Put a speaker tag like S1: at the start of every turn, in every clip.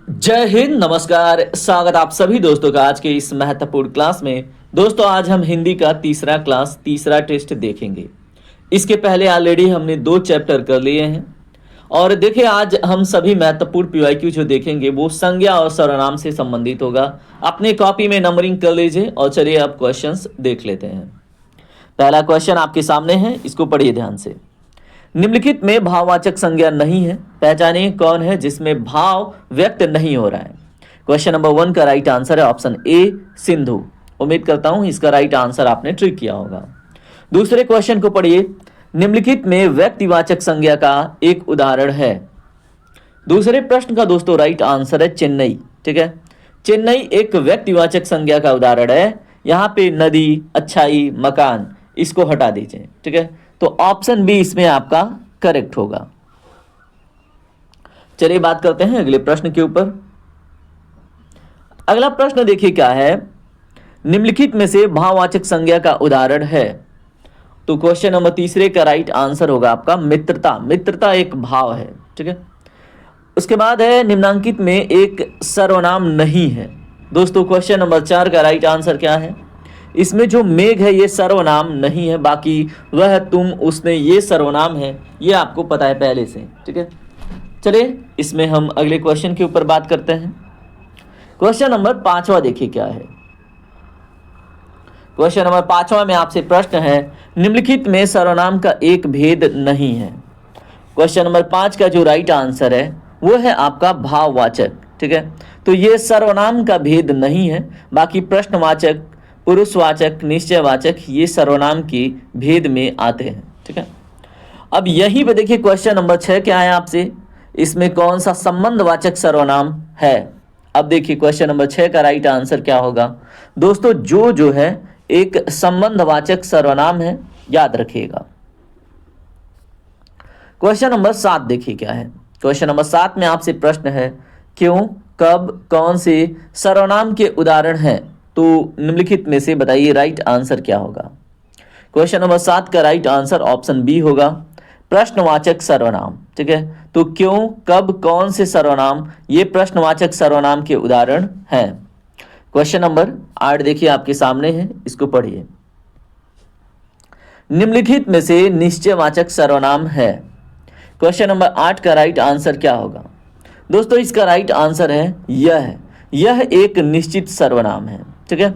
S1: जय हिंद, नमस्कार। स्वागत आप सभी दोस्तों का आज के इस महत्वपूर्ण क्लास में। दोस्तों, आज हम हिंदी का तीसरा टेस्ट देखेंगे। इसके पहले ऑलरेडी हमने 2 चैप्टर कर लिए हैं। और देखिए, आज हम सभी महत्वपूर्ण पीवाईक्यू जो देखेंगे वो संज्ञा और सर्वनाम से संबंधित होगा। अपने कॉपी में नंबरिंग कर लीजिए और चलिए अब क्वेश्चंस देख लेते हैं। पहला क्वेश्चन आपके सामने है, इसको पढ़िए ध्यान से। निम्नलिखित में भाववाचक संज्ञा नहीं है, पहचानिए कौन है जिसमें भाव व्यक्त नहीं हो रहा है। क्वेश्चन नंबर 1 का राइट आंसर है ऑप्शन ए, सिंधु। उम्मीद करता हूं इसका राइट आंसर आपने ट्रिक किया होगा। दूसरे क्वेश्चन को पढ़िए। निम्नलिखित में व्यक्तिवाचक संज्ञा का एक उदाहरण है। दूसरे प्रश्न का दोस्तों राइट आंसर है चेन्नई। ठीक है, चेन्नई एक व्यक्तिवाचक संज्ञा का उदाहरण है। यहां पे नदी, अच्छाई, मकान, इसको हटा दीजिए। ठीक है, तो ऑप्शन बी इसमें आपका करेक्ट होगा। चलिए बात करते हैं अगले प्रश्न के ऊपर। अगला प्रश्न देखिए क्या है। निम्नलिखित में से भाववाचक संज्ञा का उदाहरण है। तो क्वेश्चन नंबर तीसरे का राइट आंसर होगा आपका मित्रता। मित्रता एक भाव है। ठीक है, उसके बाद है निम्नांकित में एक सर्वनाम नहीं है। दोस्तों क्वेश्चन नंबर 4 का राइट आंसर क्या है। इसमें जो मेघ है ये सर्वनाम नहीं है, बाकी वह, तुम, उसने, ये सर्वनाम है। ये आपको पता है पहले से। ठीक है, चलिए इसमें हम अगले क्वेश्चन के ऊपर बात करते हैं। क्वेश्चन नंबर 5वां देखिए क्या है। क्वेश्चन नंबर 5वां में आपसे प्रश्न है, निम्नलिखित में सर्वनाम का एक भेद नहीं है। क्वेश्चन नंबर 5 का जो राइट आंसर है वो है आपका भाववाचक। ठीक है, तो ये सर्वनाम का भेद नहीं है, बाकी प्रश्नवाचक, पुरुषवाचक, निश्चयवाचक ये सर्वनाम के भेद में आते हैं। ठीक है, अब यहीं पे देखिए क्वेश्चन नंबर 6 क्या है आपसे, इसमें कौन सा संबंधवाचक सर्वनाम है। अब देखिए क्वेश्चन नंबर 6 का राइट आंसर क्या होगा। दोस्तों जो है एक संबंधवाचक सर्वनाम है, याद रखिएगा। क्वेश्चन नंबर 7 देखिए क्या है। क्वेश्चन नंबर 7 में आपसे प्रश्न है, क्यों, कब, कौन से सर्वनाम के उदाहरण हैं। तो निम्नलिखित में से बताइए राइट आंसर क्या होगा। क्वेश्चन नंबर 7 का राइट आंसर ऑप्शन बी होगा, प्रश्नवाचक सर्वनाम। ठीक है, तो क्यों, कब, कौन से सर्वनाम ये प्रश्नवाचक सर्वनाम के उदाहरण हैं। क्वेश्चन नंबर 8 देखिए आपके सामने है, इसको पढ़िए। निम्नलिखित में से निश्चयवाचक सर्वनाम है। क्वेश्चन नंबर 8 का राइट आंसर क्या होगा। दोस्तों इसका राइट आंसर है यह एक निश्चित सर्वनाम है। ठीक है,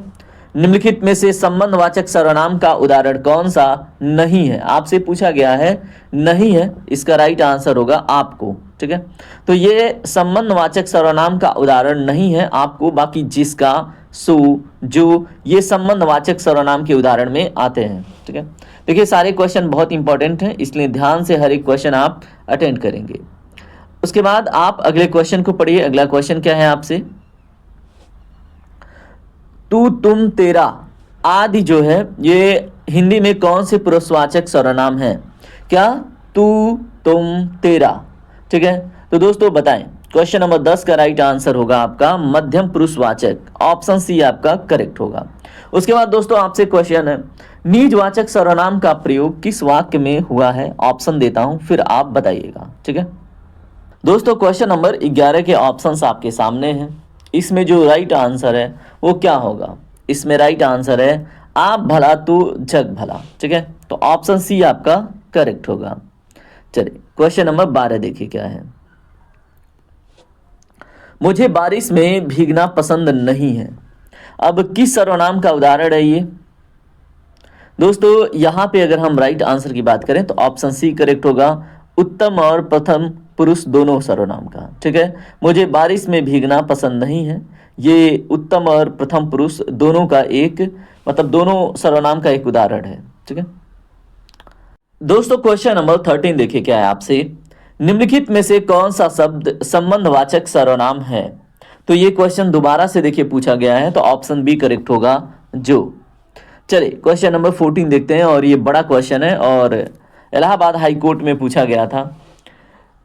S1: निम्नलिखित में से संबंधवाचक सर्वनाम का उदाहरण कौन सा नहीं है। आपसे पूछा गया है, नहीं है, इसका राइट आंसर होगा आपको। ठीक है, तो ये संबंधवाचक सर्वनाम का उदाहरण नहीं है आपको, बाकी जिसका, सु, जो, ये संबंधवाचक सर्वनाम के उदाहरण में आते हैं। ठीक है, देखिए सारे क्वेश्चन बहुत इंपॉर्टेंट हैं, इसलिए ध्यान से हर एक क्वेश्चन आप अटेंड करेंगे। उसके बाद आप अगले क्वेश्चन को पढ़िए। अगला क्वेश्चन क्या है आपसे, तू, तुम, तेरा आदि जो है ये हिंदी में कौन से पुरुषवाचक सर्वनाम है। क्या, तू, तुम, तेरा। ठीक है, तो दोस्तों बताएं। क्वेश्चन नंबर 10 का राइट आंसर होगा आपका मध्यम पुरुषवाचक। ऑप्शन सी आपका करेक्ट होगा। उसके बाद दोस्तों आपसे क्वेश्चन है, निजवाचक सर्वनाम का प्रयोग किस वाक्य में हुआ है। ऑप्शन देता हूं, फिर आप बताइएगा। ठीक है, दोस्तों क्वेश्चन नंबर 11 के ऑप्शंस आपके सामने हैं। इसमें जो राइट आंसर है वो क्या होगा। इसमें राइट आंसर है, आप भला तो जग भला। ठीक है, तो ऑप्शन सी आपका करेक्ट होगा। चलिए क्वेश्चन नंबर 12 देखिए क्या है। मुझे बारिश में भीगना पसंद नहीं है। अब किस सर्वनाम का उदाहरण है ये। दोस्तों यहां पे अगर हम राइट आंसर की बात करें तो ऑप्शन सी करेक्ट होगा, उत्तम और प्रथम पुरुष दोनों सर्वनाम का। ठीक है, मुझे बारिश में भीगना पसंद नहीं है, ये उत्तम और प्रथम पुरुष दोनों का एक, मतलब दोनों सर्वनाम का एक उदाहरण है। ठीक है, दोस्तों क्वेश्चन नंबर 13 देखिए क्या है आपसे, निम्नलिखित में से कौन सा शब्द संबंधवाचक सर्वनाम है। तो ये क्वेश्चन दोबारा से देखिए पूछा गया है, तो ऑप्शन बी करेक्ट होगा, जो। चलिए क्वेश्चन नंबर 14 देखते हैं, और ये बड़ा क्वेश्चन है और इलाहाबाद हाई कोर्ट में पूछा गया था।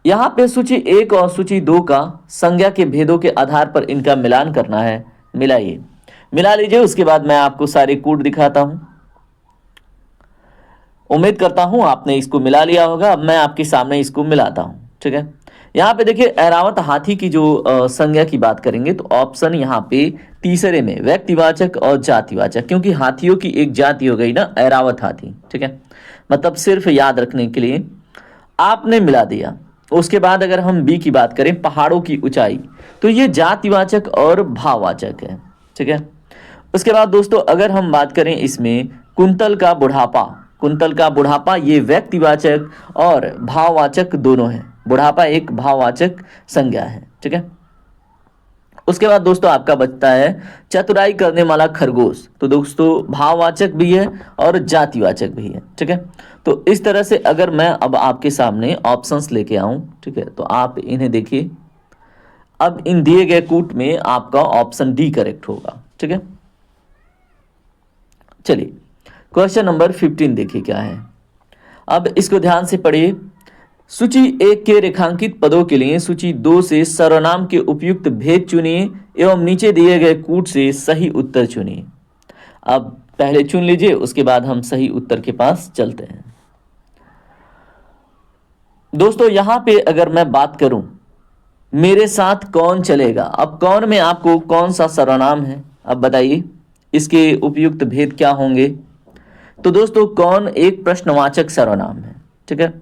S1: यहाँ पे सूची 1 और सूची 2 का संज्ञा के भेदों के आधार पर इनका मिलान करना है। मिलाइए, मिला लीजिए, उसके बाद मैं आपको सारे कोड दिखाता हूं। उम्मीद करता हूं आपने इसको मिला लिया होगा। अब मैं आपके सामने इसको मिलाता हूं। ठीक है, यहाँ पे देखिए ऐरावत हाथी की जो संज्ञा की बात करेंगे तो ऑप्शन यहाँ पे तीसरे में व्यक्तिवाचक और जातिवाचक, क्योंकि हाथियों की एक जाति हो गई ना ऐरावत हाथी, ठीक है। मतलब सिर्फ याद रखने के लिए आपने मिला दिया। उसके बाद अगर हम बी की बात करें पहाड़ों की ऊंचाई, तो ये जातिवाचक और भाववाचक है, ठीक है। उसके बाद दोस्तों अगर हम बात करें इसमें कुंतल का बुढ़ापा, कुंतल का बुढ़ापा ये व्यक्तिवाचक और भाववाचक दोनों है। बुढ़ापा एक भाववाचक संज्ञा है, ठीक है। उसके बाद दोस्तों आपका बचता है चतुराई करने वाला खरगोश, तो दोस्तों भाववाचक भी है और जातिवाचक भी है, ठीक है। तो इस तरह से अगर मैं अब आपके सामने ऑप्शंस लेके आऊं, ठीक है, तो आप इन्हें देखिए। अब इन दिए गए कूट में आपका ऑप्शन डी करेक्ट होगा, ठीक है। चलिए क्वेश्चन नंबर 15 देखिए क्या है। अब इसको ध्यान से पढ़िए। सूची 1 के रेखांकित पदों के लिए सूची 2 से सर्वनाम के उपयुक्त भेद चुनिए एवं नीचे दिए गए कूट से सही उत्तर चुनिए। अब पहले चुन लीजिए, उसके बाद हम सही उत्तर के पास चलते हैं। दोस्तों यहां पे अगर मैं बात करूं मेरे साथ कौन चलेगा, अब कौन में आपको कौन सा सर्वनाम है, अब बताइए इसके उपयुक्त भेद क्या होंगे। तो दोस्तों कौन एक प्रश्नवाचक सर्वनाम है, ठीक है।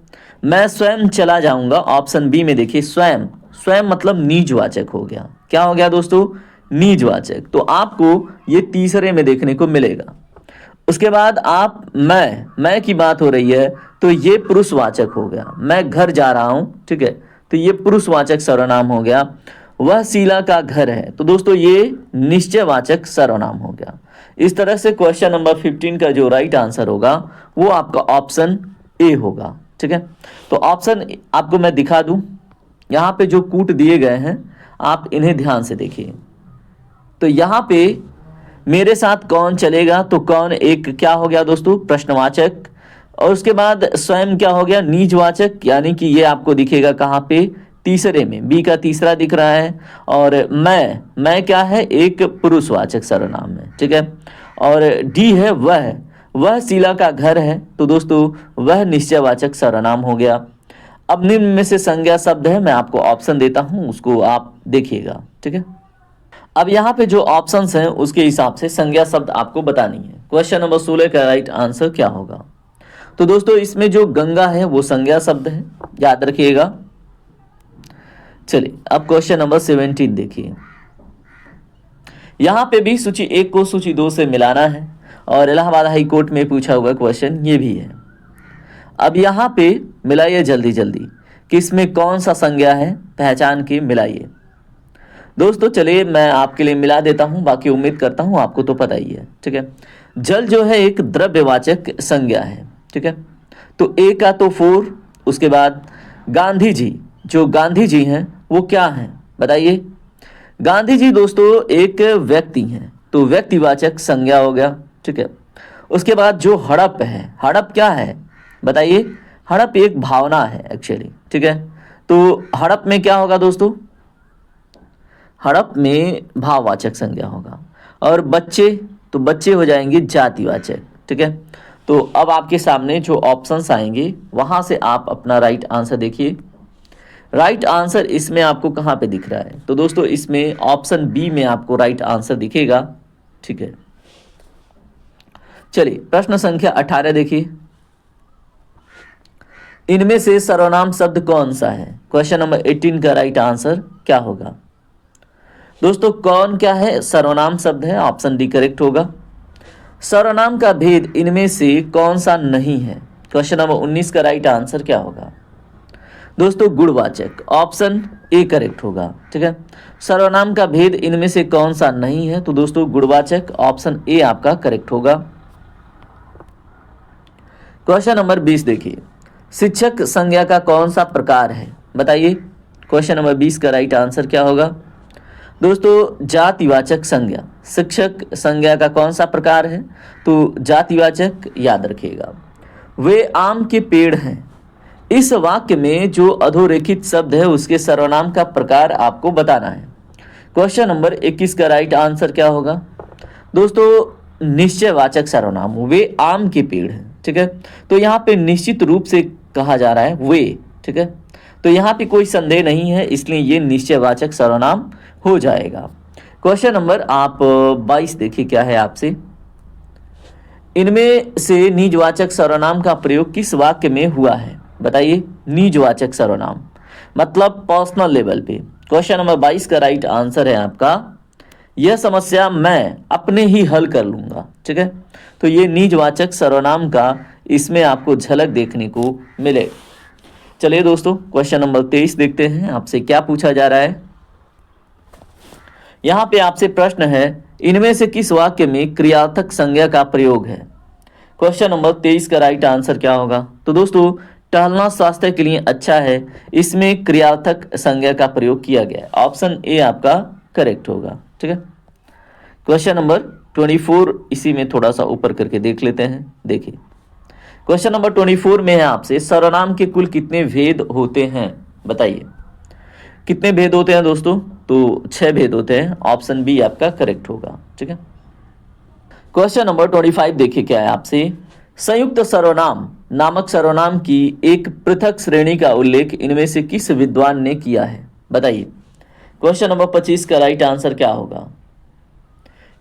S1: मैं स्वयं चला जाऊंगा, ऑप्शन बी में देखिए स्वयं, स्वयं मतलब निजवाचक हो गया। क्या हो गया दोस्तों, निजवाचक, तो आपको ये तीसरे में देखने को मिलेगा। उसके बाद आप मैं की बात हो रही है तो ये पुरुषवाचक हो गया, मैं घर जा रहा हूं, ठीक है, तो ये पुरुषवाचक सर्वनाम हो गया। वह शीला का घर है, तो दोस्तों ये निश्चयवाचक सर्वनाम हो गया। इस तरह से क्वेश्चन नंबर 15 का जो राइट आंसर होगा वो आपका ऑप्शन ए होगा, ठीक है। तो ऑप्शन आपको मैं दिखा दूं, यहां पे जो कूट दिए गए हैं आप इन्हें ध्यान से देखिए। तो यहां पे मेरे साथ कौन चलेगा, तो कौन एक क्या हो गया दोस्तों, प्रश्नवाचक, और उसके बाद स्वयं क्या हो गया, निजवाचक, यानी कि ये आपको दिखेगा कहां पे, तीसरे में, बी का तीसरा दिख रहा है। और मैं क्या है, एक पुरुषवाचक सर्वनाम है, ठीक है। और डी है वह शीला का घर है, तो दोस्तों वह निश्चयवाचक सर्वनाम हो गया। अब निम्न में से संज्ञा शब्द है, मैं आपको ऑप्शन देता हूं, उसको आप देखिएगा, ठीक है। अब यहाँ पे जो ऑप्शंस हैं उसके हिसाब से संज्ञा शब्द आपको बतानी है। क्वेश्चन नंबर 16 का राइट आंसर क्या होगा, तो दोस्तों इसमें जो गंगा है वो संज्ञा शब्द है, याद रखिएगा। चलिए अब क्वेश्चन नंबर 17 देखिए। यहां पे भी सूची 1 को सूची 2 से मिलाना है और इलाहाबाद हाई कोर्ट में पूछा हुआ क्वेश्चन ये भी है। अब यहां पे मिलाइए जल्दी जल्दी कि इसमें कौन सा संज्ञा है, पहचान के मिलाइए। दोस्तों चलिए मैं आपके लिए मिला देता हूं, बाकी उम्मीद करता हूं आपको तो पता ही है, ठीक है। जल जो है एक द्रव्यवाचक संज्ञा है, ठीक है। तो ए का तो 4, उसके बाद गांधी जी, जो गांधी जी हैं वो क्या हैं बताइए। गांधी जी दोस्तों एक व्यक्ति हैं, तो व्यक्तिवाचक संज्ञा हो गया, ठीक है। उसके बाद जो हड़प है, हड़प क्या है बताइए, हड़प एक भावना है एक्चुअली, ठीक है। तो हड़प में क्या होगा दोस्तों, हड़प में भाववाचक संज्ञा होगा। और बच्चे, तो बच्चे हो जाएंगे जातिवाचक, ठीक है। तो अब आपके सामने जो ऑप्शंस आएंगे वहां से आप अपना राइट आंसर देखिए। राइट आंसर इसमें आपको कहां पे दिख रहा है, तो दोस्तों इसमें ऑप्शन बी में आपको राइट आंसर दिखेगा, ठीक है। चलिए प्रश्न संख्या 18 देखिए। इनमें से सर्वनाम शब्द कौन सा है, क्वेश्चन नंबर 18 का राइट आंसर क्या होगा। दोस्तों कौन क्या है, सर्वनाम शब्द है, ऑप्शन डी करेक्ट होगा। सर्वनाम का भेद इनमें से कौन सा नहीं है, क्वेश्चन नंबर 19 का राइट आंसर क्या होगा। दोस्तों गुणवाचक, ऑप्शन ए करेक्ट होगा, ठीक है। सर्वनाम का भेद इनमें से कौन सा नहीं है, तो दोस्तों गुणवाचक, ऑप्शन ए आपका करेक्ट होगा। क्वेश्चन नंबर 20 देखिए। शिक्षक संज्ञा का कौन सा प्रकार है बताइए, क्वेश्चन नंबर 20 का राइट आंसर क्या होगा। दोस्तों जातिवाचक संज्ञा, शिक्षक संज्ञा का कौन सा प्रकार है, तो जातिवाचक, याद रखिएगा। वे आम के पेड़ हैं, इस वाक्य में जो अधोरेखित शब्द है उसके सर्वनाम का प्रकार आपको बताना है। क्वेश्चन नंबर 21 का राइट आंसर क्या होगा। दोस्तों निश्चयवाचक सर्वनाम, वे आम के पेड़ हैं, ठीक है। तो यहाँ पे निश्चित रूप से कहा जा रहा है वे, ठीक है। तो यहाँ पे कोई संदेह नहीं है, इसलिए ये निश्चयवाचक सर्वनाम हो जाएगा। क्वेश्चन नंबर आप 22 देखिए क्या है आपसे। इनमें से निजवाचक सर्वनाम का प्रयोग किस वाक्य में हुआ है? बताइए। निजवाचक सर्वनाम मतलब पर्सनल लेवल पे। क्वेश्चन नंबर 22 का राइट आंसर है आपका, यह समस्या मैं अपने ही हल कर लूंगा। ठीक है, तो ये निजवाचक सर्वनाम का इसमें आपको झलक देखने को मिले। चलिए दोस्तों, क्वेश्चन नंबर 23 देखते हैं आपसे क्या पूछा जा रहा है। यहां पे आपसे प्रश्न है, इनमें से किस वाक्य में क्रियार्थक संज्ञा का प्रयोग है? क्वेश्चन नंबर 23 का राइट आंसर क्या होगा? तो दोस्तों, टहलना स्वास्थ्य के लिए अच्छा है, इसमें क्रियार्थक संज्ञा का प्रयोग किया गया है। ऑप्शन ए आपका करेक्ट होगा। ठीक है, क्वेश्चन नंबर 24 इसी में थोड़ा सा ऊपर करके देख लेते हैं। देखिए, क्वेश्चन नंबर 24 में है आपसे, सर्वनाम के कुल कितने भेद होते हैं? बताइए। कितने भेद होते हैं दोस्तों? तो 6 भेद होते हैं। ऑप्शन बी आपका करेक्ट होगा। ठीक है, क्वेश्चन नंबर 25 देखिए क्या है आपसे, संयुक्त सर्वनाम नामक सर्वनाम की एक पृथक श्रेणी का उल्लेख इनमें से किस विद्वान ने किया है? बताइए। क्वेश्चन नंबर 25 का राइट आंसर क्या होगा?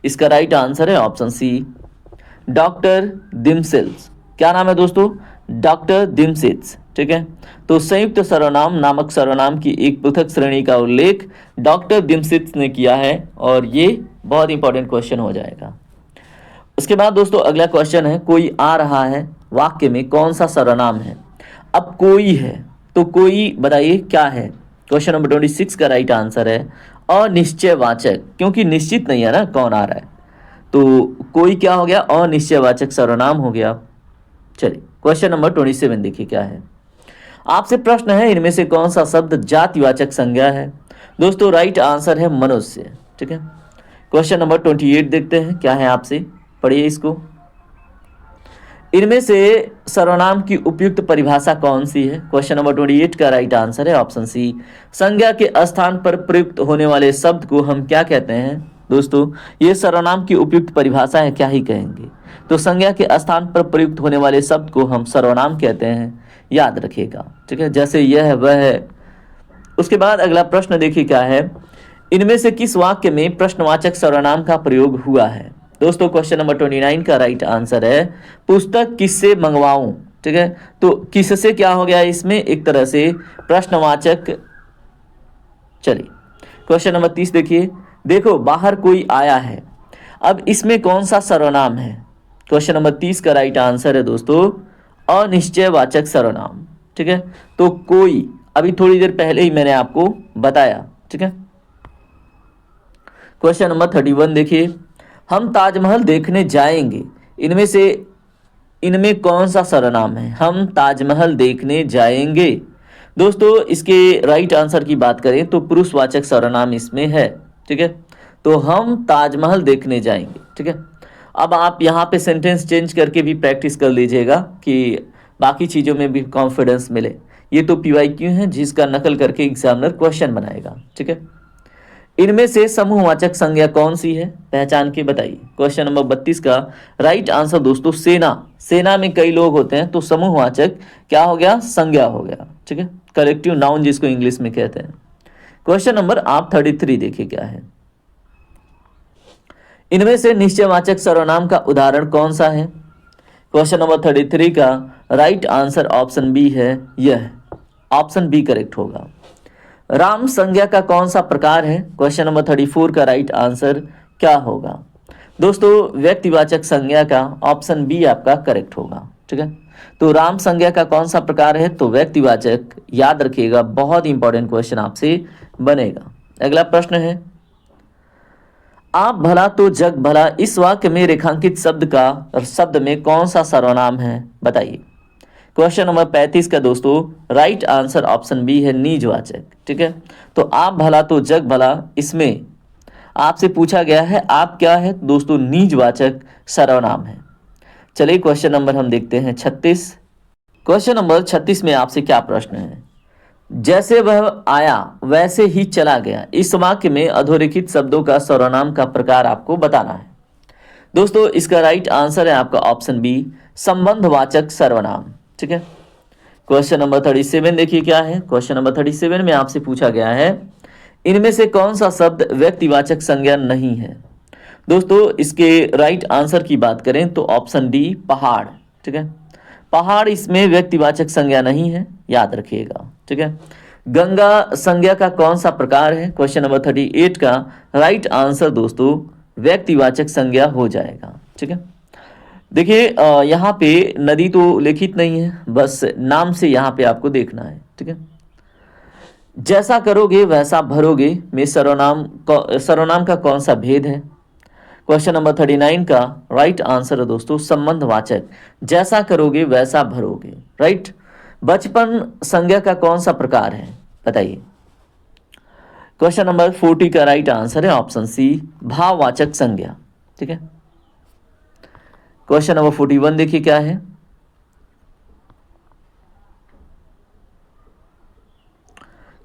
S1: इसका राइट आंसर है ऑप्शन सी, डॉक्टर दिमसेल्स। क्या नाम है दोस्तों? Doctor themselves. ठीक है, तो संयुक्त सर्वनाम नामक सर्वनाम की एक पृथक श्रेणी का उल्लेख डॉक्टर दिमसेल्स ने किया है, और ये बहुत इंपॉर्टेंट क्वेश्चन हो जाएगा। उसके बाद दोस्तों अगला क्वेश्चन है, कोई आ रहा है वाक्य में कौन सा सर्वनाम है? अब कोई है तो कोई बताइए क्या है? क्वेश्चन नंबर 26 का राइट आंसर है अनिश्चयवाचक, क्योंकि निश्चित नहीं है ना कौन आ रहा है, तो कोई क्या हो गया? अनिश्चयवाचक सर्वनाम हो गया। चलिए, क्वेश्चन नंबर 27 देखिए क्या है आपसे प्रश्न है, इनमें से कौन सा शब्द जातिवाचक संज्ञा है? दोस्तों राइट आंसर है मनुष्य। ठीक है, क्वेश्चन नंबर 28 देखते हैं क्या है आपसे, पढ़िए इसको। इनमें से सर्वनाम की उपयुक्त परिभाषा कौन सी है? क्वेश्चन नंबर 28 का राइट आंसर है ऑप्शन सी, संज्ञा के स्थान पर प्रयुक्त होने वाले शब्द को हम क्या कहते हैं? दोस्तों ये सर्वनाम की उपयुक्त परिभाषा है, क्या ही कहेंगे। तो संज्ञा के स्थान पर प्रयुक्त होने वाले शब्द को हम सर्वनाम कहते हैं, याद रखिएगा। ठीक है, जैसे यह है वह है। उसके बाद अगला प्रश्न देखिए क्या है, इनमें से किस वाक्य में प्रश्नवाचक सर्वनाम का प्रयोग हुआ है? दोस्तों क्वेश्चन नंबर 29 का राइट आंसर है पुस्तक किससे मंगवाऊं। ठीक है, तो किससे क्या हो गया इसमें? एक तरह से प्रश्नवाचक। चलिए, क्वेश्चन नंबर 30 देखिए, देखो बाहर कोई आया है, अब इसमें कौन सा सर्वनाम है? क्वेश्चन नंबर 30 का राइट आंसर है दोस्तों अनिश्चयवाचक सर्वनाम। ठीक है, तो कोई अभी थोड़ी देर पहले ही मैंने आपको बताया। ठीक है, क्वेश्चन नंबर 31 देखिए, हम ताजमहल देखने जाएंगे, इनमें कौन सा सर्वनाम है? हम ताजमहल देखने जाएंगे। दोस्तों इसके राइट आंसर की बात करें तो पुरुषवाचक सर्वनाम इसमें है। ठीक है, तो हम ताजमहल देखने जाएंगे। ठीक है, अब आप यहाँ पे सेंटेंस चेंज करके भी प्रैक्टिस कर लीजिएगा कि बाकी चीज़ों में भी कॉन्फिडेंस मिले। ये तो PYQ है जिसका नकल करके एग्जामिनर क्वेश्चन बनाएगा। ठीक है, इनमें से समूहवाचक संज्ञा कौन सी है? पहचान के बताइए। क्वेश्चन नंबर 32 का राइट आंसर दोस्तों सेना। सेना में कई लोग होते हैं, तो समूहवाचक क्या हो गया? संज्ञा हो गया। ठीक है, कलेक्टिव नाउन जिसको इंग्लिश में कहते हैं। क्वेश्चन नंबर आप 33 देखिए क्या है, इनमें से निश्चयवाचक सर्वनाम का उदाहरण कौन सा है? क्वेश्चन नंबर 33 का राइट आंसर ऑप्शन बी है, यह ऑप्शन बी करेक्ट होगा। राम संज्ञा का कौन सा प्रकार है? क्वेश्चन नंबर 34 का राइट आंसर क्या होगा? दोस्तों व्यक्तिवाचक संज्ञा का ऑप्शन बी आपका करेक्ट होगा। ठीक है, तो राम संज्ञा का कौन सा प्रकार है? तो व्यक्तिवाचक। याद रखिएगा, बहुत इंपॉर्टेंट क्वेश्चन आपसे बनेगा। अगला प्रश्न है, आप भला तो जग भला, इस वाक्य में रेखांकित शब्द में कौन सा सर्वनाम है? बताइए। क्वेश्चन नंबर 35 का दोस्तों राइट आंसर ऑप्शन बी है निजवाचक। ठीक है, तो आप भला तो जग भला, इसमें आपसे पूछा गया है आप क्या है? दोस्तों निजवाचक सर्वनाम है। चलिए क्वेश्चन नंबर हम देखते हैं 36। क्वेश्चन नंबर 36 में आपसे क्या प्रश्न है, जैसे वह आया वैसे ही चला गया, इस वाक्य में अधोरेखित शब्दों का सर्वनाम का प्रकार आपको बताना है। दोस्तों इसका राइट आंसर है आपका ऑप्शन बी संबंधवाचक सर्वनाम। ठीक है, क्वेश्चन नंबर 37 देखिए क्या है। क्वेश्चन नंबर 37 में आपसे पूछा गया है, इनमें से कौन सा शब्द व्यक्तिवाचक संज्ञा नहीं है। दोस्तों इसके राइट आंसर की बात करें तो ऑप्शन डी पहाड़। ठीक है, पहाड़ इसमें व्यक्तिवाचक संज्ञा नहीं है, याद रखिएगा। ठीक है, गंगा संज्ञा का कौन सा प्रकार है। क्वेश्चन नंबर 38 का राइट आंसर दोस्तों व्यक्तिवाचक संज्ञा हो जाएगा। ठीक है, देखिए यहाँ पे नदी तो लिखित नहीं है, बस नाम से यहाँ पे आपको देखना है। ठीक है, जैसा करोगे वैसा भरोगे में सर्वनाम का कौन सा भेद है। क्वेश्चन नंबर 39 का राइट आंसर है दोस्तों संबंधवाचक, जैसा करोगे वैसा भरोगे। राइट, बचपन संज्ञा का कौन सा प्रकार है बताइए। क्वेश्चन नंबर 40 का राइट आंसर है ऑप्शन सी भाववाचक संज्ञा। ठीक है, क्वेश्चन नंबर 41 देखिए क्या है।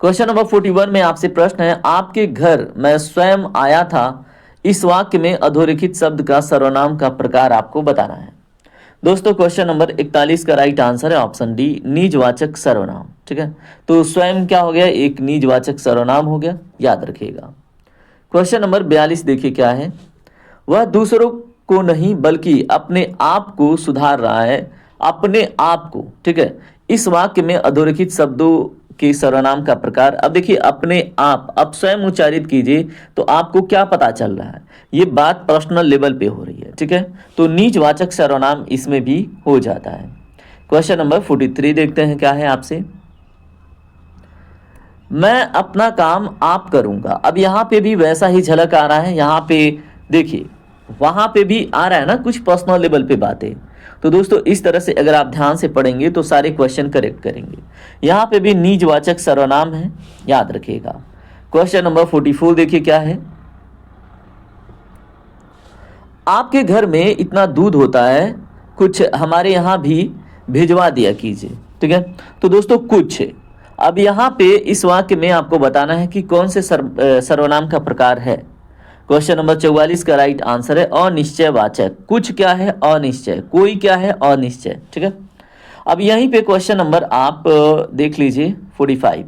S1: क्वेश्चन नंबर 41 में आपसे प्रश्न है, आपके घर मैं स्वयं आया था, इस वाक्य में अधोरेखित शब्द का सर्वनाम का प्रकार आपको बताना है। दोस्तों क्वेश्चन नंबर 41 का राइट आंसर है ऑप्शन डी निजवाचक सर्वनाम। ठीक है, तो स्वयं क्या हो गया, एक निजवाचक सर्वनाम हो गया, याद रखिएगा। क्वेश्चन नंबर 42 देखिए क्या है, वह दूसरों को नहीं बल्कि अपने आप को सुधार रहा है, अपने आप को। ठीक है, इस वाक्य में अधोरेखित शब्दों के सर्वनाम का प्रकार। अब देखिए अपने आप, अब स्वयं उच्चारित कीजिए तो आपको क्या पता चल रहा है, ये बात पर्सनल लेवल पे हो रही है। ठीक है, तो निजवाचक सर्वनाम इसमें भी हो जाता है। क्वेश्चन नंबर 43 देखते हैं क्या है आपसे, मैं अपना काम आप करूंगा। अब यहाँ पे भी वैसा ही झलक आ रहा है, यहाँ पे देखिए वहां पे भी आ रहा है ना कुछ पर्सनल लेवल पे बातें। तो दोस्तों इस तरह से अगर आप ध्यान से पढ़ेंगे तो सारे क्वेश्चन करेक्ट करेंगे। यहाँ पे भी निजवाचक सर्वनाम है, याद रखिएगा। क्वेश्चन नंबर 44 देखिए क्या है, आपके घर में इतना दूध होता है, कुछ हमारे यहाँ भी भिजवा दिया कीजिए। ठीक है, तो दोस्तों कुछ, अब यहाँ पे इस वाक्य में आपको बताना है कि कौन से सर्वनाम का प्रकार है। क्वेश्चन नंबर 44 का राइट आंसर है अनिश्चयवाचक। कुछ क्या है, अनिश्चय, कोई क्या है, अनिश्चय। ठीक है, अब यहीं पे क्वेश्चन नंबर आप देख लीजिए 45।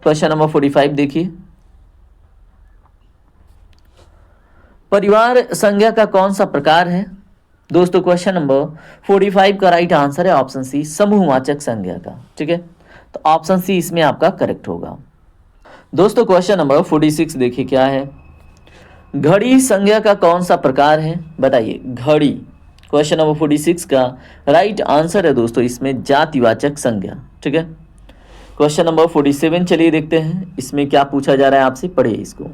S1: क्वेश्चन नंबर 45 देखिए, परिवार संज्ञा का कौन सा प्रकार है। दोस्तों क्वेश्चन नंबर 45 का राइट आंसर है ऑप्शन सी समूहवाचक संज्ञा का। ठीक है, तो ऑप्शन सी इसमें आपका करेक्ट होगा। दोस्तों क्वेश्चन नंबर 46 देखिए क्या है, घड़ी संज्ञा का कौन सा प्रकार है बताइए। घड़ी, क्वेश्चन नंबर 46 का राइट आंसर है दोस्तों इसमें जातिवाचक संज्ञा। ठीक है, क्वेश्चन नंबर 47 चलिए देखते हैं इसमें क्या पूछा जा रहा है आपसे, पढ़िए इसको।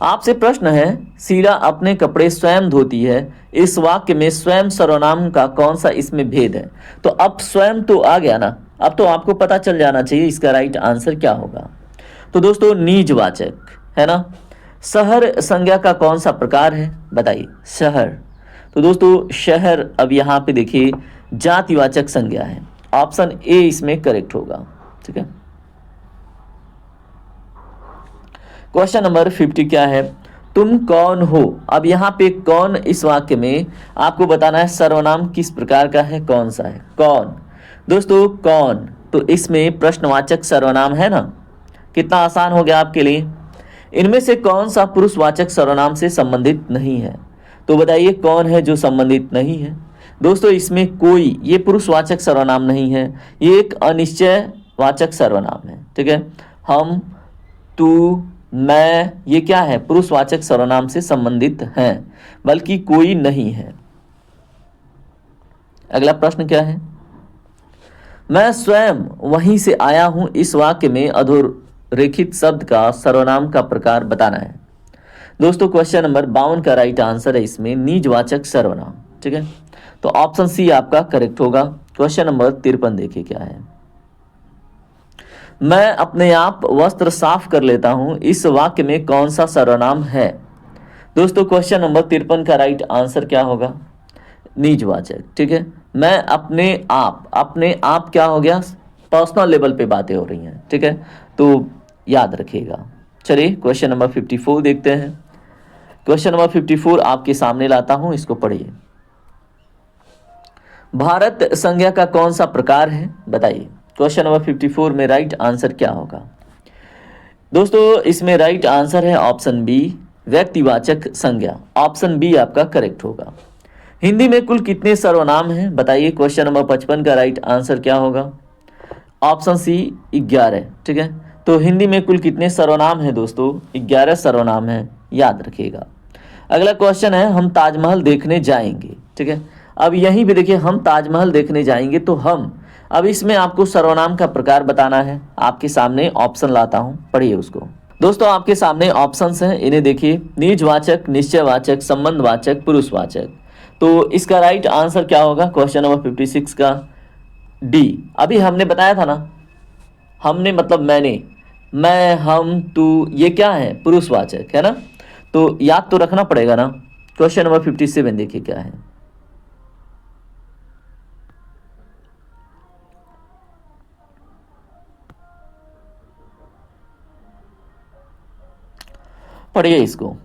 S1: आपसे प्रश्न है, शीला अपने कपड़े स्वयं धोती है, इस वाक्य में स्वयं सर्वनाम का कौन सा इसमें भेद है। तो अब स्वयं तो आ गया ना, अब तो आपको पता चल जाना चाहिए इसका राइट आंसर क्या होगा। तो दोस्तों निजवाचक है ना। शहर संज्ञा का कौन सा प्रकार है बताइए। शहर, तो दोस्तों शहर अब यहाँ पे देखिए जातिवाचक संज्ञा है, ऑप्शन ए इसमें करेक्ट होगा। ठीक है, क्वेश्चन नंबर 50 क्या है, तुम कौन हो। अब यहाँ पे कौन इस वाक्य में आपको बताना है सर्वनाम किस प्रकार का है, कौन सा है। कौन, दोस्तों कौन तो इसमें प्रश्नवाचक सर्वनाम है ना, कितना आसान हो गया आपके लिए। इनमें से कौन सा पुरुषवाचक सर्वनाम से संबंधित नहीं है, तो बताइए कौन है जो संबंधित नहीं है। दोस्तों इसमें कोई, ये पुरुषवाचक सर्वनाम नहीं है, ये एक अनिश्चयवाचक सर्वनाम है। ठीक है, हम, तू, मैं, ये क्या है, पुरुषवाचक सर्वनाम से संबंधित हैं, बल्कि कोई नहीं है। अगला प्रश्न क्या है, मैं स्वयं वहीं से आया हूं, इस वाक्य में अधोरेखित शब्द का सर्वनाम का प्रकार बताना है। दोस्तों क्वेश्चन नंबर 52 का राइट आंसर है इसमें निजवाचक सर्वनाम। ठीक है, तो ऑप्शन सी आपका करेक्ट होगा। क्वेश्चन नंबर 53 देखिए क्या है, मैं अपने आप वस्त्र साफ कर लेता हूं, इस वाक्य में कौन सा सर्वनाम है। दोस्तों क्वेश्चन नंबर 53 का राइट आंसर क्या होगा, निजवाचक। ठीक है, मैं अपने आप क्या हो गया, पर्सनल लेवल पे बातें हो रही हैं। ठीक है, तो याद रखिएगा। चलिए क्वेश्चन नंबर 54 देखते हैं। क्वेश्चन नंबर 54 आपके सामने लाता हूं, इसको पढ़िए। भारत संज्ञा का कौन सा प्रकार है, बताइए। क्वेश्चन नंबर 54 में राइट आंसर क्या होगा? दोस्तों इसमें राइट आंसर है ऑप्शन बी, व्यक्तिवाचक संज्ञा। ऑप्शन बी आपका करेक्ट होगा। हिंदी में कुल कितने सर्वनाम हैं, बताइए। क्वेश्चन नंबर 55 का राइट आंसर क्या होगा? Option C 11। ठीक है, तो हिंदी में कुल कितने सर्वनाम हैं दोस्तों? 11 सर्वनाम हैं, याद रखिएगा। अगला क्वेश्चन है, हम ताजमहल देखने जाएंगे। ठीक है, अब यहीं पे देखिए, हम ताजमहल देखने जाएंगे, तो हम, अब इसमें आपको सर्वनाम का प्रकार बताना है। आपके सामने ऑप्शन लाता हूं, पढ़िए उसको। दोस्तों आपके सामने ऑप्शंस हैं, इन्हें देखिए। निजवाचक, निश्चयवाचक, संबंधवाचक, पुरुषवाचक। तो इसका राइट आंसर क्या होगा क्वेश्चन नंबर 56 का? डी। अभी हमने बताया था ना, हमने मतलब मैंने, मैं, हम, तू, ये क्या है? पुरुषवाचक है ना, तो याद तो रखना पड़ेगा ना। क्वेश्चन नंबर 57 देखिए क्या है। पढ़िए इसको।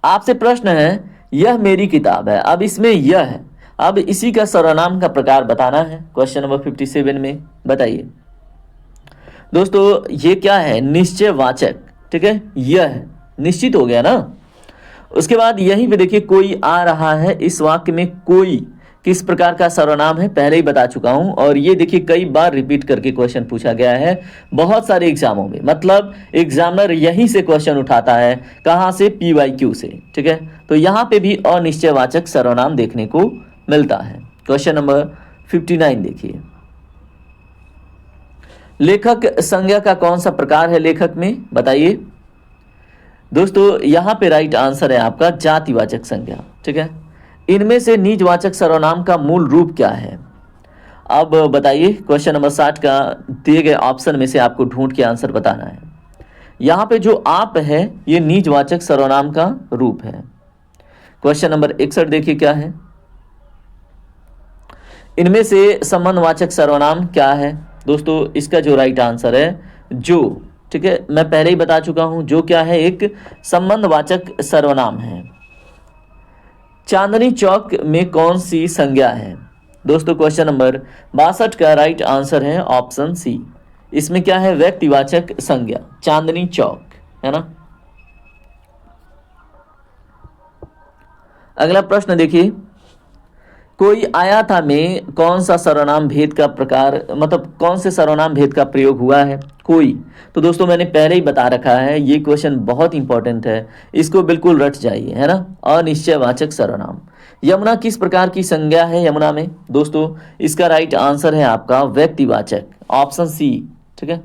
S1: आपसे प्रश्न है, यह मेरी किताब है। अब इसमें यह है, अब इसी का सर्वनाम का प्रकार बताना है क्वेश्चन नंबर 57 में, बताइए। दोस्तों ये क्या है? निश्चयवाचक। ठीक है, यह है, निश्चित हो गया ना। उसके बाद यहीं पे देखिए, कोई आ रहा है। इस वाक्य में कोई किस प्रकार का सर्वनाम है, पहले ही बता चुका हूं, और ये देखिए कई बार रिपीट करके क्वेश्चन पूछा गया है बहुत सारे एग्जामों में। मतलब एग्जामिनर यहीं से क्वेश्चन उठाता है, कहां से? PYQ से। ठीक है, तो यहां पे भी अनिश्चयवाचक सर्वनाम देखने को मिलता है। क्वेश्चन नंबर 59 देखिए। लेखक संज्ञा का कौन सा प्रकार है लेखक में, बताइए। दोस्तों यहां पे राइट आंसर है आपका जातिवाचक संज्ञा। ठीक है, इनमें से निजवाचक सर्वनाम का मूल रूप क्या है? अब बताइए। क्वेश्चन नंबर 60 का दिए गए ऑप्शन में से आपको ढूंढ के आंसर बताना है। यहां पे जो आप है, ये निजवाचक सर्वनाम का रूप है। क्वेश्चन नंबर 61 देखिए क्या है। इनमें से संबंधवाचक सर्वनाम क्या है? दोस्तों इसका जो राइट आंसर है जो। ठीक है, मैं पहले ही बता चुका हूं, जो क्या है? एक संबंधवाचक सर्वनाम है। चांदनी चौक में कौन सी संज्ञा है? दोस्तों क्वेश्चन नंबर 62 का राइट आंसर है ऑप्शन सी। इसमें क्या है? व्यक्तिवाचक संज्ञा, चांदनी चौक, है ना। अगला प्रश्न देखिए, कोई आया था में कौन सा सर्वनाम भेद का प्रकार, मतलब कौन से सर्वनाम भेद का प्रयोग हुआ है? कोई। तो दोस्तों मैंने पहले ही बता रखा है, ये क्वेश्चन बहुत इंपॉर्टेंट है, इसको बिल्कुल रट जाइए, है ना। अनिश्चयवाचक सर्वनाम। यमुना किस प्रकार की संज्ञा है यमुना में? दोस्तों इसका राइट आंसर है आपका व्यक्तिवाचक, ऑप्शन सी। ठीक है,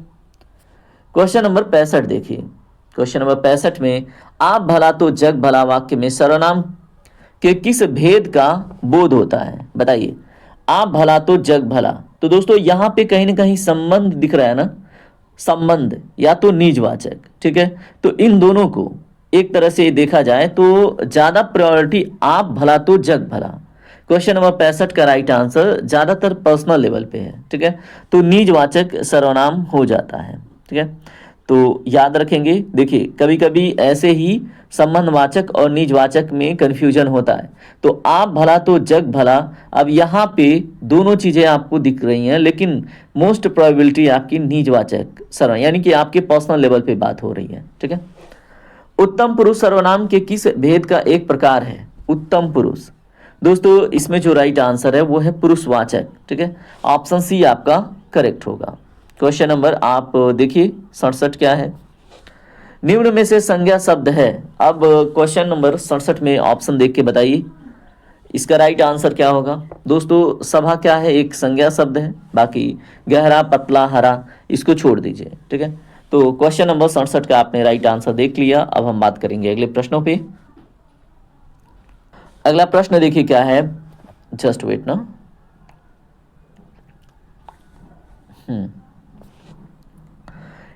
S1: क्वेश्चन नंबर 65 देखिए। क्वेश्चन नंबर 65 में, आप भला तो जग भला वाक्य में सर्वनाम के किस भेद का बोध होता है, बताइए। आप भला तो जग भला, तो दोस्तों यहां पे कहीं ना कहीं संबंध दिख रहा है ना, संबंध या तो निजवाचक। ठीक है, तो इन दोनों को एक तरह से देखा जाए तो ज्यादा प्रायोरिटी आप भला तो जग भला। क्वेश्चन नंबर 65 का राइट आंसर ज्यादातर पर्सनल लेवल पे है। ठीक है, तो निजवाचक सर्वनाम हो जाता है। ठीक है, तो याद रखेंगे। देखिए कभी कभी ऐसे ही संबंधवाचक और निजवाचक में कंफ्यूजन होता है। तो आप भला तो जग भला, अब यहाँ पे दोनों चीजें आपको दिख रही हैं, लेकिन मोस्ट प्रोबेबिलिटी आपकी निजवाचक सर्वनाम, यानी कि आपके पर्सनल लेवल पे बात हो रही है। ठीक है, उत्तम पुरुष सर्वनाम के किस भेद का एक प्रकार है? उत्तम पुरुष। दोस्तों इसमें जो राइट आंसर है वो है पुरुषवाचक। ठीक है, ऑप्शन सी आपका करेक्ट होगा। क्वेश्चन नंबर आप देखिए 67 क्या है। निम्न में से संज्ञा शब्द है। अब क्वेश्चन नंबर 67 में ऑप्शन देख के बताइए इसका राइट आंसर क्या होगा। दोस्तों सभा क्या है? एक संज्ञा शब्द है, बाकी गहरा, पतला, हरा इसको छोड़ दीजिए। ठीक है, तो क्वेश्चन नंबर 67 का आपने राइट आंसर देख लिया। अब हम बात करेंगे अगले प्रश्नों पे। अगला प्रश्न देखिए क्या है, जस्ट वेट ना।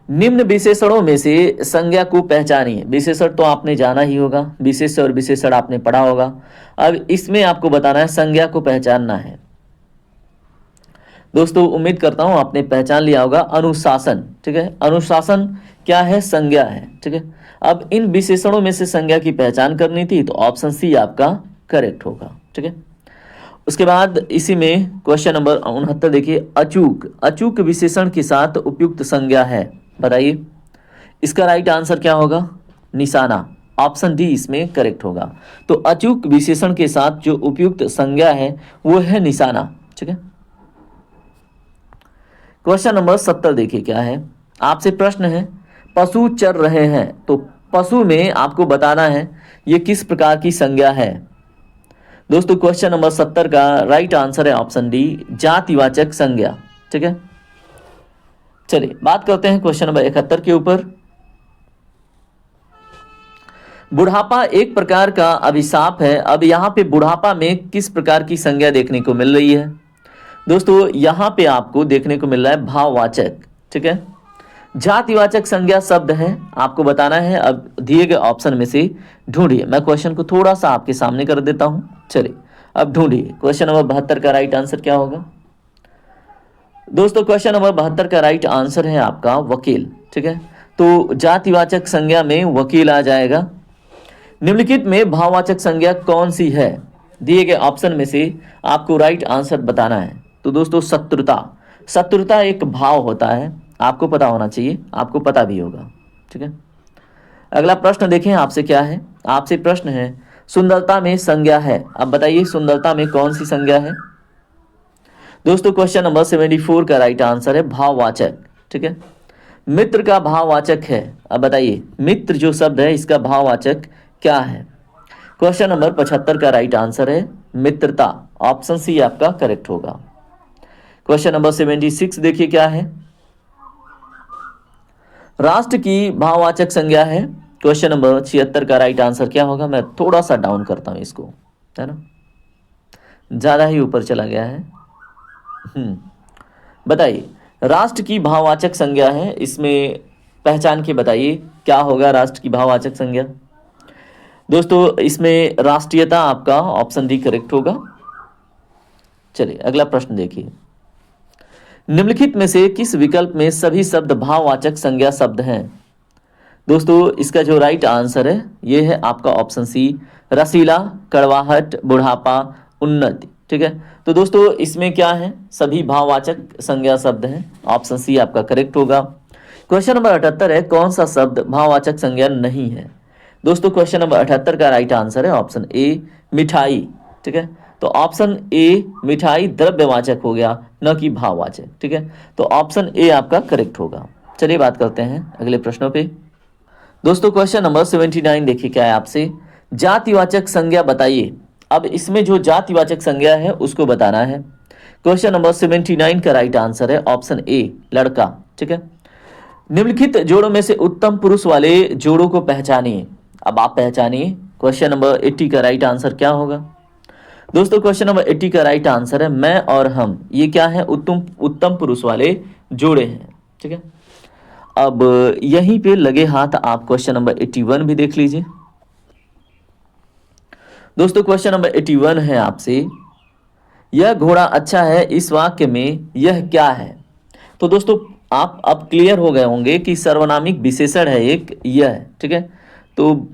S1: निम्न विशेषणों में से संज्ञा को पहचानिए। विशेषण तो आपने जाना ही होगा, विशेष्य और विशेषण आपने पढ़ा होगा। अब इसमें आपको बताना है, संज्ञा को पहचानना है। दोस्तों उम्मीद करता हूं आपने पहचान लिया होगा, अनुशासन। ठीक है, अनुशासन क्या है? संज्ञा है। ठीक है, अब इन विशेषणों में से संज्ञा की पहचान करनी थी, तो ऑप्शन सी आपका करेक्ट होगा। ठीक है, उसके बाद इसी में क्वेश्चन नंबर 69 देखिए, अचूक अचूक विशेषण के साथ उपयुक्त संज्ञा है, बताइए इसका राइट आंसर क्या होगा? निशाना। ऑप्शन डी इसमें करेक्ट होगा। तो अचूक विशेषण के साथ जो उपयुक्त संज्ञा है वो है निशाना। ठीक है, क्वेश्चन नंबर 70 देखिए क्या है, आपसे प्रश्न है पशु चर रहे हैं, तो पशु में आपको बताना है ये किस प्रकार की संज्ञा है। दोस्तों क्वेश्चन नंबर 70 का राइट आंसर है ऑप्शन डी, जातिवाचक संज्ञा। ठीक है, चलिए बात करते हैं क्वेश्चन नंबर 71 के ऊपर। बुढ़ापा एक प्रकार का अभिशाप है, अब यहाँ पे बुढ़ापा में किस प्रकार की संज्ञा देखने को मिल रही है? दोस्तों यहाँ पे आपको देखने को मिल रहा है भाववाचक। ठीक है, जातिवाचक संज्ञा शब्द है, आपको बताना है। अब दिए गए ऑप्शन में से ढूंढिए। मैं क्वेश्चन को थोड़ा सा आपके सामने कर देता हूं। चलिए अब ढूंढिए क्वेश्चन नंबर 72 का राइट आंसर क्या होगा। दोस्तों क्वेश्चन नंबर 72 का राइट आंसर है आपका वकील। ठीक है, तो जातिवाचक संज्ञा में वकील आ जाएगा। निम्नलिखित में भाववाचक संज्ञा कौन सी है? दिए गए ऑप्शन में से आपको राइट आंसर बताना है। तो दोस्तों शत्रुता, शत्रुता एक भाव होता है, आपको पता होना चाहिए, आपको पता भी होगा। ठीक है, अगला प्रश्न देखें आपसे क्या है। आपसे प्रश्न है सुंदरता में संज्ञा है, अब बताइए सुंदरता में कौन सी संज्ञा है। दोस्तों क्वेश्चन नंबर 74 का राइट आंसर है भाववाचक। ठीक है, मित्र का भाववाचक है, अब बताइए मित्र जो शब्द है इसका भाववाचक क्या है। क्वेश्चन नंबर 75 का राइट आंसर है मित्रता, ऑप्शन सी आपका करेक्ट होगा। क्वेश्चन नंबर 76 देखिए क्या है, राष्ट्र की भाववाचक संज्ञा है। क्वेश्चन नंबर 76 का राइट आंसर क्या होगा। मैं थोड़ा सा डाउन करता हूं इसको, है ना, ज्यादा ही ऊपर चला गया है। बताइए राष्ट्र की भाववाचक संज्ञा है, इसमें पहचान के बताइए क्या होगा राष्ट्र की भाववाचक संज्ञा। दोस्तों इसमें राष्ट्रीयता आपका ऑप्शन डी करेक्ट होगा। चलिए अगला प्रश्न देखिए, निम्नलिखित में से किस विकल्प में सभी शब्द भाववाचक संज्ञा शब्द हैं। दोस्तों इसका जो राइट आंसर है ये है आपका ऑप्शन सी, रसीला, कड़वाहट, बुढ़ापा, उन्नति। ठीक है, तो दोस्तों इसमें क्या है, सभी भाववाचक संज्ञा शब्द हैं, ऑप्शन सी आपका करेक्ट होगा। क्वेश्चन नंबर 78 है कौन सा शब्द भाववाचक संज्ञा नहीं है। दोस्तों क्वेश्चन नंबर 78 का राइट आंसर है ऑप्शन ए, मिठाई। ठीक है, तो ऑप्शन ए मिठाई द्रव्यवाचक हो गया, न कि भाववाचक। ठीक है, तो ऑप्शन ए आपका करेक्ट होगा। चलिए बात करते हैं अगले प्रश्नों पे। दोस्तों क्वेश्चन नंबर 79 देखिए क्या है आपसे, जातिवाचक संज्ञा बताइए। अब इसमें जो जातिवाचक संज्ञा है उसको बताना है। क्वेश्चन नंबर 79 का राइट आंसर है ऑप्शन ए, लड़का। ठीक है, निम्नलिखित जोड़ों में से उत्तम पुरुष वाले जोड़ों को पहचानिए। अब आप पहचानिए। क्वेश्चन नंबर 80 का राइट आंसर क्या होगा। दोस्तों क्वेश्चन नंबर 80 का राइट आंसर है मैं और हम, ये क्या है, उत्तम पुरुष वाले जोड़े हैं। ठीक है, अब यहीं पे लगे हाथ आप क्वेश्चन नंबर 81 भी देख लीजिए। दोस्तों क्वेश्चन नंबर 81 है आपसे, यह घोड़ा अच्छा है, इस वाक्य में यह क्या है। तो दोस्तों आप अब क्लियर हो गए होंगे कि सर्वनामिक विशेषण है एक यह। ठीक है, तो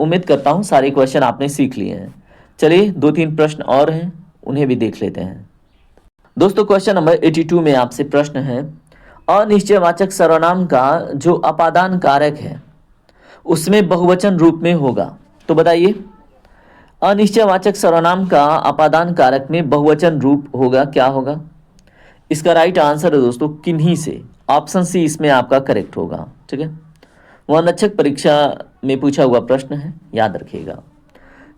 S1: उम्मीद करता हूं सारे क्वेश्चन आपने सीख लिए हैं। चलिए 2-3 प्रश्न और हैं, उन्हें भी देख लेते हैं। दोस्तों क्वेश्चन नंबर 82 में आपसे प्रश्न है, अनिश्चयवाचक सर्वनाम का जो अपादान कारक है उसमें बहुवचन रूप में होगा। तो बताइए अनिश्चयवाचक सर्वनाम का अपादान कारक में बहुवचन रूप होगा, क्या होगा। इसका राइट आंसर है दोस्तों किन्हीं से, ऑप्शन सी इसमें आपका करेक्ट होगा। ठीक है, वनरक्षक परीक्षा में पूछा हुआ प्रश्न है, याद रखिएगा।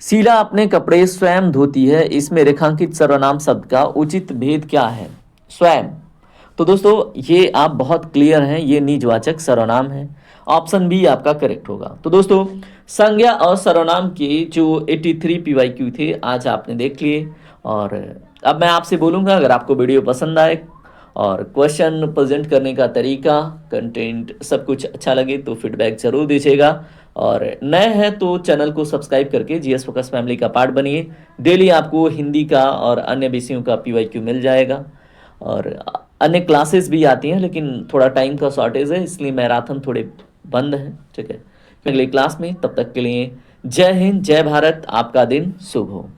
S1: शीला अपने कपड़े स्वयं धोती है, इसमें रेखांकित सर्वनाम शब्द का उचित भेद क्या है। स्वयं, तो दोस्तों ये आप बहुत क्लियर हैं, ये निजवाचक सर्वनाम है, ऑप्शन बी आपका करेक्ट होगा। तो दोस्तों संज्ञा और सर्वनाम के जो 83 PYQ थे आज आपने देख लिए, और अब मैं आपसे बोलूँगा अगर आपको वीडियो पसंद आए और क्वेश्चन प्रेजेंट करने का तरीका, कंटेंट सब कुछ अच्छा लगे तो फीडबैक जरूर दीजिएगा, और नए हैं तो चैनल को सब्सक्राइब करके जीएस फोकस फैमिली का पार्ट बनिए। डेली आपको हिंदी का और अन्य विषयों का PYQ मिल जाएगा, और अन्य क्लासेस भी आती हैं, लेकिन थोड़ा टाइम का शॉर्टेज है इसलिए मैराथन थोड़े बंद है। ठीक है, अगली क्लास में, तब तक के लिए जय हिंद, जय भारत, आपका दिन शुभ हो।